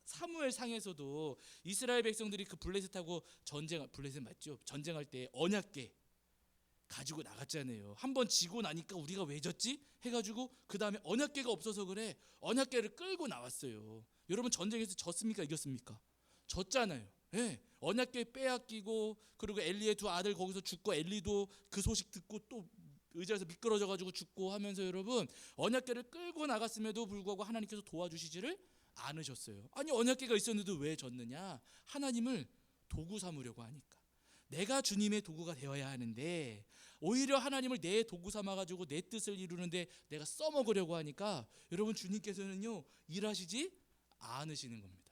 사무엘상에서도 이스라엘 백성들이 그 블레셋하고 블레셋 맞죠? 전쟁할 때 언약궤 가지고 나갔잖아요. 한번 지고 나니까 우리가 왜 졌지? 해가지고 그 다음에 언약궤가 없어서 그래. 언약궤를 끌고 나왔어요. 여러분 전쟁에서 졌습니까? 이겼습니까? 졌잖아요. 예. 언약궤 빼앗기고 그리고 엘리의 두 아들 거기서 죽고 엘리도 그 소식 듣고 또 의자에서 미끄러져 가지고 죽고 하면서 여러분 언약궤를 끌고 나갔음에도 불구하고 하나님께서 도와주시지를 않으셨어요. 아니 언약궤가 있었는데도 왜 졌느냐? 하나님을 도구 삼으려고 하니까. 내가 주님의 도구가 되어야 하는데 오히려 하나님을 내 도구 삼아 가지고 내 뜻을 이루는데 내가 써먹으려고 하니까 여러분 주님께서는요 일하시지 않으시는 겁니다.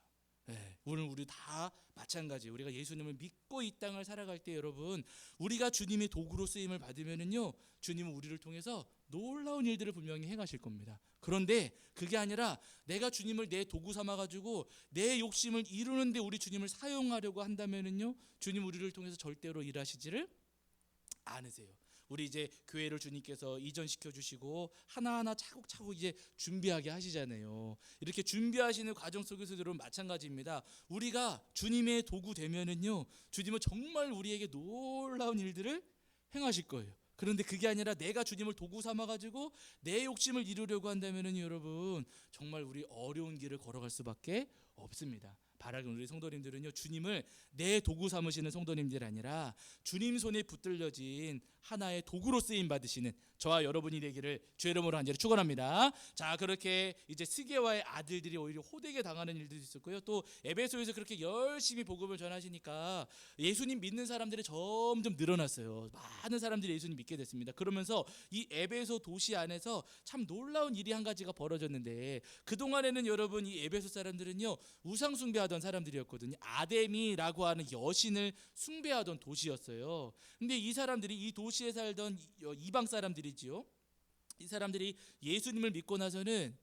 네, 오늘 우리 다 마찬가지. 우리가 예수님을 믿고 이 땅을 살아갈 때 여러분 우리가 주님의 도구로 쓰임을 받으면은요 주님은 우리를 통해서 놀라운 일들을 분명히 행하실 겁니다. 그런데 그게 아니라 내가 주님을 내 도구 삼아 가지고 내 욕심을 이루는데 우리 주님을 사용하려고 한다면은요 주님 우리를 통해서 절대로 일하시지를 않으세요. 우리 이제 교회를 주님께서 이전시켜 주시고 하나하나 차곡차곡 이제 준비하게 하시잖아요. 이렇게 준비하시는 과정 속에서 여러분 마찬가지입니다. 우리가 주님의 도구 되면은요 주님은 정말 우리에게 놀라운 일들을 행하실 거예요. 그런데 그게 아니라 내가 주님을 도구 삼아 가지고 내 욕심을 이루려고 한다면은 여러분 정말 우리 어려운 길을 걸어갈 수밖에 없습니다. 바라는 우리 성도님들은요 주님을 내 도구 삼으시는 성도님들이 아니라 주님 손에 붙들려진 하나의 도구로 쓰임 받으시는 저와 여러분이 되기를 주의 이름으로 간절히 축원합니다. 자 그렇게 이제 스게와의 아들들이 오히려 호되게 당하는 일도 있었고요. 또 에베소에서 그렇게 열심히 복음을 전하시니까 예수님 믿는 사람들이 점점 늘어났어요. 많은 사람들이 예수님 믿게 됐습니다. 그러면서 이 에베소 도시 안에서 참 놀라운 일이 한 가지가 벌어졌는데 그동안에는 여러분 이 에베소 사람들은요 우상 숭배하던 사람들이었거든요. 아데미라고 하는 여신을 숭배하던 도시였어요. 근데 이 사람들이 이 도시에 살던 이방 사람들이지요. 이 사람들이 예수님을 믿고 나서는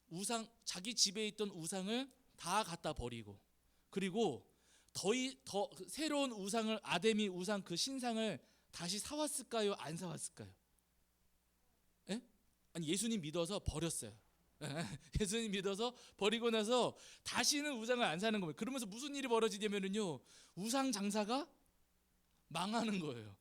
우상 자기 집에 있던 우상을 다 갖다 버리고 그리고 더 새로운 우상을 아데미 우상 그 신상을 다시 사왔을까요? 안 사왔을까요? 예? 아니 예수님 믿어서 버렸어요. 예수님 믿어서 버리고 나서 다시는 우상을 안 사는 거예요. 그러면서 무슨 일이 벌어지냐면요 우상 장사가 망하는 거예요.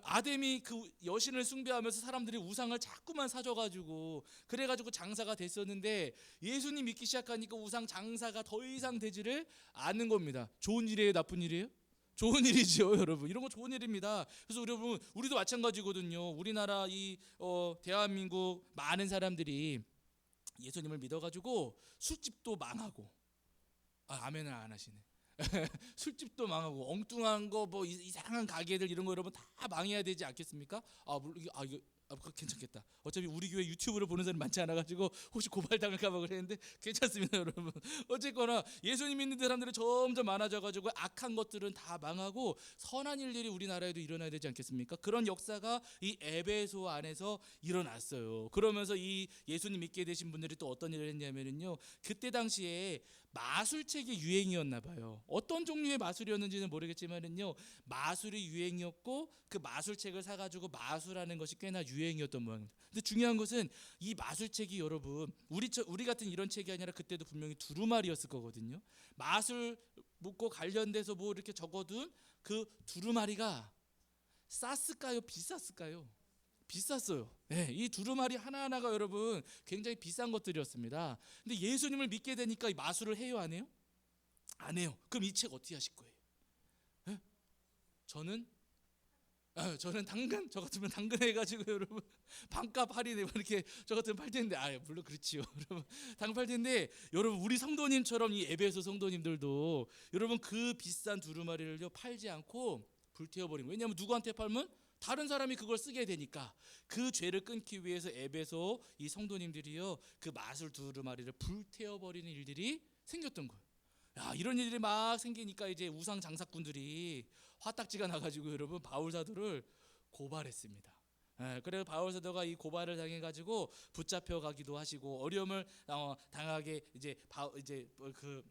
아담이 그 여신을 숭배하면서 사람들이 우상을 자꾸만 사줘가지고 그래가지고 장사가 됐었는데 예수님 믿기 시작하니까 우상 장사가 더 이상 되지를 않는 겁니다. 좋은 일이에요, 나쁜 일이에요? 좋은 일이죠, 여러분. 이런 거 좋은 일입니다. 그래서 여러분, 우리도 마찬가지거든요. 우리나라 이 대한민국 많은 사람들이 예수님을 믿어가지고 술집도 망하고, 아멘을 안 하시네. 술집도 망하고 엉뚱한 거 뭐 이상한 가게들 이런 거 여러분 다 망해야 되지 않겠습니까? 물론 이거 그거 괜찮겠다. 어차피 우리 교회 유튜브를 보는 사람이 많지 않아가지고 혹시 고발당할까봐 그랬는데 괜찮습니다, 여러분. 어쨌거나 예수님 믿는 사람들은 점점 많아져가지고 악한 것들은 다 망하고 선한 일들이 우리나라에도 일어나야 되지 않겠습니까? 그런 역사가 이 에베소 안에서 일어났어요. 그러면서 이 예수님 믿게 되신 분들이 또 어떤 일을 했냐면요, 그때 당시에 마술책이 유행이었나 봐요. 어떤 종류의 마술이었는지는 모르겠지만은요, 마술이 유행이었고 그 마술책을 사가지고 마술하는 것이 꽤나 유행이었던 모양입니다. 근데 중요한 것은 이 마술책이 여러분 우리 같은 이런 책이 아니라 그때도 분명히 두루마리였을 거거든요. 마술 묻고 관련돼서 뭐 이렇게 적어둔 그 두루마리가 쌌을까요? 비쌌을까요? 비쌌어요. 네, 이 두루마리 하나하나가 여러분 굉장히 비싼 것들이었습니다. 근데 예수님을 믿게 되니까 이 마술을 해요, 안 해요? 안 해요. 그럼 이 책 어떻게 하실 거예요? 네? 저는 당근, 저 같으면 당근 해가지고 여러분 반값 할인해 이렇게 저 같으면 팔 텐데, 물론 그렇지요. 여러분 당근 팔 텐데, 여러분 우리 성도님처럼 이 에베소 성도님들도 여러분 그 비싼 두루마리를요 팔지 않고 불태워버린 거예요. 왜냐하면 누구한테 팔면 다른 사람이 그걸 쓰게 되니까 그 죄를 끊기 위해서 에베소 이 성도님들이요 그 마술 두루마리를 불태워버리는 일들이 생겼던 거예요. 이런 일들이 막 생기니까 이제 우상 장사꾼들이 화딱지가 나가지고 여러분 바울 사도를 고발했습니다. 그래서 바울 사도가 이 고발을 당해가지고 붙잡혀 가기도 하시고 어려움을 당하게 이제 그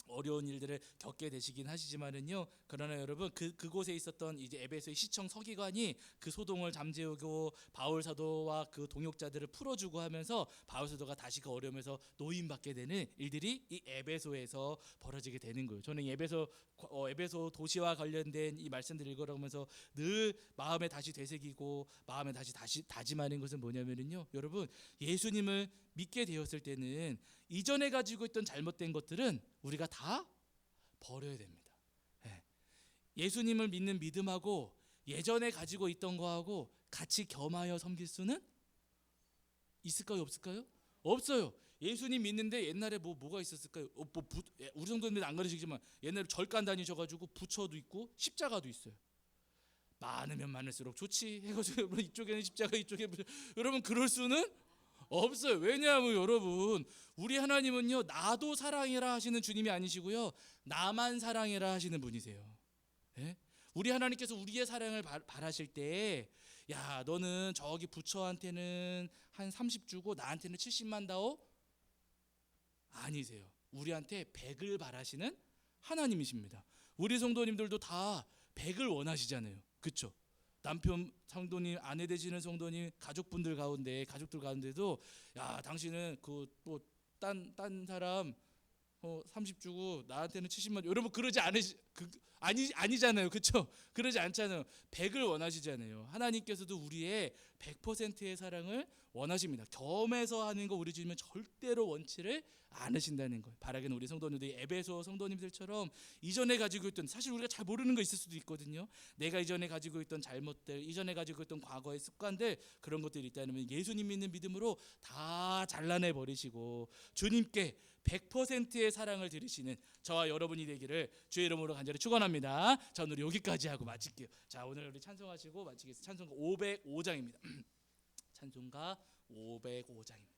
어려운 일들을 겪게 되시긴 하시지만은요. 그러나 여러분 그곳에 있었던 이제 에베소의 시청 서기관이 그 소동을 잠재우고 바울 사도와 그 동역자들을 풀어주고 하면서 바울 사도가 다시 그 어려움에서 노임받게 되는 일들이 이 에베소에서 벌어지게 되는 거예요. 저는 에베소 도시와 관련된 이 말씀들을 읽어가면서 늘 마음에 다시 되새기고 마음에 다시 다짐하는 것은 뭐냐면은요. 여러분 예수님을 믿게 되었을 때는 이전에 가지고 있던 잘못된 것들은 우리가 다 버려야 됩니다. 예수님을 믿는 믿음하고 예전에 가지고 있던 거하고 같이 겸하여 섬길 수는 있을까요? 없을까요? 없어요. 예수님 믿는데 옛날에 뭐가 있었을까요? 우리 성도님들 안 가르치지만 옛날에 절간 다니셔가지고 부처도 있고 십자가도 있어요. 많으면 많을수록 좋지 해가지고 여러분 이쪽에는 십자가 이쪽에 여러분 그럴 수는 없어요. 왜냐하면 여러분 우리 하나님은요 나도 사랑해라 하시는 주님이 아니시고요 나만 사랑해라 하시는 분이세요. 예? 우리 하나님께서 우리의 사랑을 바라실 때 야 너는 저기 부처한테는 한 30 주고 나한테는 70만 다오? 아니세요. 우리한테 100을 바라시는 하나님이십니다. 우리 성도님들도 다 100을 원하시잖아요. 그렇죠? 남편 성도님, 아내 되시는 성도님, 가족들 가운데도 야 당신은 그 또 딴 사람 30 주고 나한테는 70만 여러분 그러지 아니잖아요. 그렇죠? 그러지 않잖아요. 100을 원하시잖아요. 하나님께서도 우리의 100%의 사랑을 원하십니다. 겸해서 하는 거 우리 주님은 절대로 원치를 않으신다는 거예요. 바라기는 우리 성도님들이 에베소 성도님들처럼 이전에 가지고 있던 사실 우리가 잘 모르는 거 있을 수도 있거든요. 내가 이전에 가지고 있던 잘못들, 이전에 가지고 있던 과거의 습관들 그런 것들이 있다면 예수님 믿는 믿음으로 다 잘라내 버리시고 주님께 100%의 사랑을 들으시는 저와 여러분이 되기를 주의 이름으로 간절히 축원합니다. 자 오늘 여기까지 하고 마칠게요. 자 오늘 우리 찬송하시고 마치겠습니다. 찬송가 505장입니다. 찬송가 505장입니다.